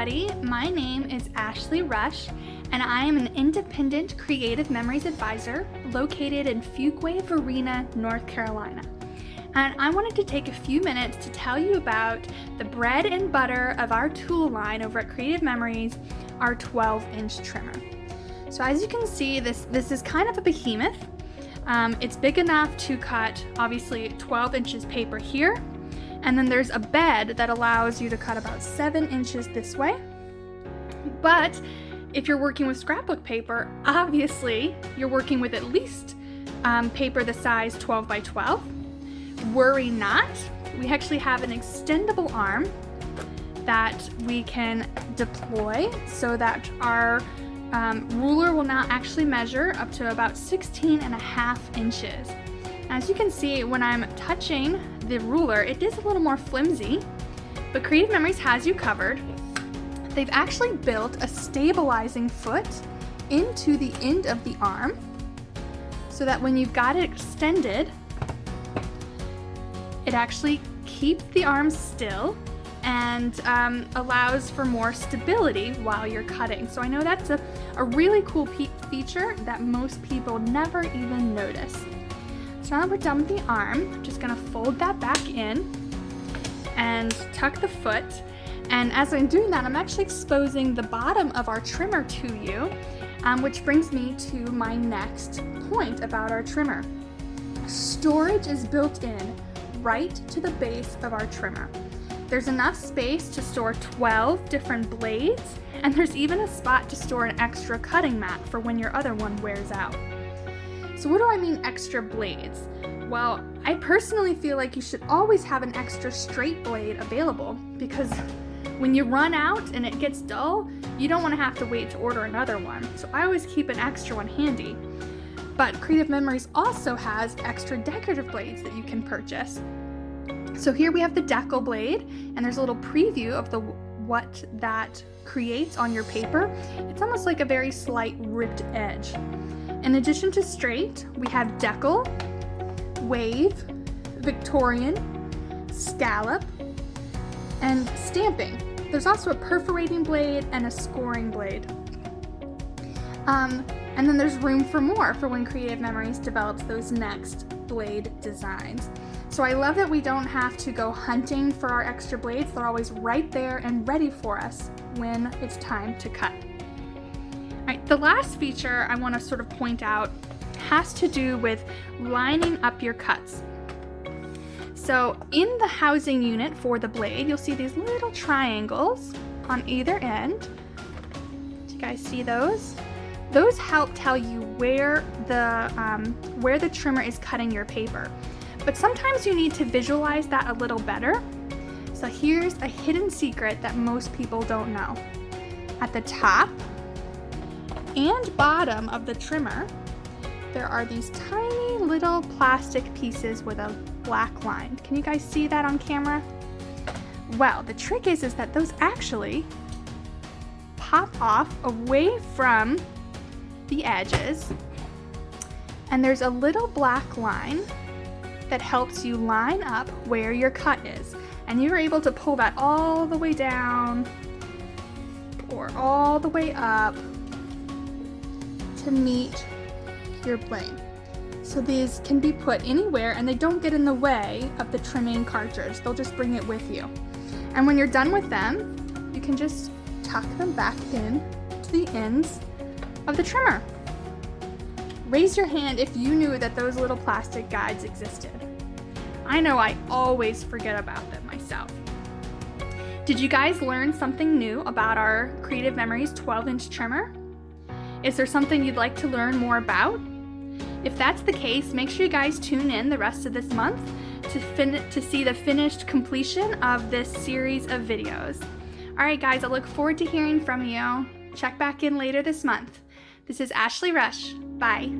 everybody. My name is Ashley Rush, and I am an independent creative memories advisor located in Fuquay-Varina, North Carolina. And I wanted to take a few minutes to tell you about the bread and butter of our tool line over at Creative Memories, our 12-inch trimmer. So as you can see, this is kind of a behemoth. It's big enough to cut, obviously, 12 inches paper here. And then there's a bed that allows you to cut about 7 inches this way. But if you're working with scrapbook paper, obviously you're working with at least paper the size 12 by 12. Worry not, we actually have an extendable arm that we can deploy so that our ruler will now actually measure up to about 16.5 inches. As you can see, when I'm touching the ruler, it is a little more flimsy, but Creative Memories has you covered. They've actually built a stabilizing foot into the end of the arm so that when you've got it extended, it actually keeps the arm still and allows for more stability while you're cutting. So I know that's a really cool feature that most people never even notice. So now that we're done with the arm, I'm just gonna fold that back in and tuck the foot. And as I'm doing that, I'm actually exposing the bottom of our trimmer to you, which brings me to my next point about our trimmer. Storage is built in right to the base of our trimmer. There's enough space to store 12 different blades, and there's even a spot to store an extra cutting mat for when your other one wears out. So what do I mean extra blades? Well, I personally feel like you should always have an extra straight blade available, because when you run out and it gets dull, you don't want to have to wait to order another one. So I always keep an extra one handy. But Creative Memories also has extra decorative blades that you can purchase. So here we have the decal blade, and there's a little preview of what that creates on your paper. It's almost like a very slight ripped edge. In addition to straight, we have decal, wave, Victorian, scallop, and stamping. There's also a perforating blade and a scoring blade. And then there's room for more for when Creative Memories develops those next blade designs. So I love that we don't have to go hunting for our extra blades. They're always right there and ready for us when it's time to cut. All right, the last feature I want to sort of point out has to do with lining up your cuts. So in the housing unit for the blade, you'll see these little triangles on either end. Do you guys see those? Those help tell you where the trimmer is cutting your paper. But sometimes you need to visualize that a little better. So here's a hidden secret that most people don't know. At the top and bottom of the trimmer, there are these tiny little plastic pieces with a black line. Can you guys see that on camera? Well, the trick is that those actually pop off away from the edges, and there's a little black line that helps you line up where your cut is. And you're able to pull that all the way down or all the way up to meet your blade. So these can be put anywhere and they don't get in the way of the trimming cartridge. They'll just bring it with you. And when you're done with them, you can just tuck them back in to the ends of the trimmer. Raise your hand if you knew that those little plastic guides existed. I know I always forget about them myself. Did you guys learn something new about our Creative Memories 12-inch trimmer? Is there something you'd like to learn more about? If that's the case, make sure you guys tune in the rest of this month to see the finished completion of this series of videos. All right, guys, I look forward to hearing from you. Check back in later this month. This is Ashley Rush. Bye.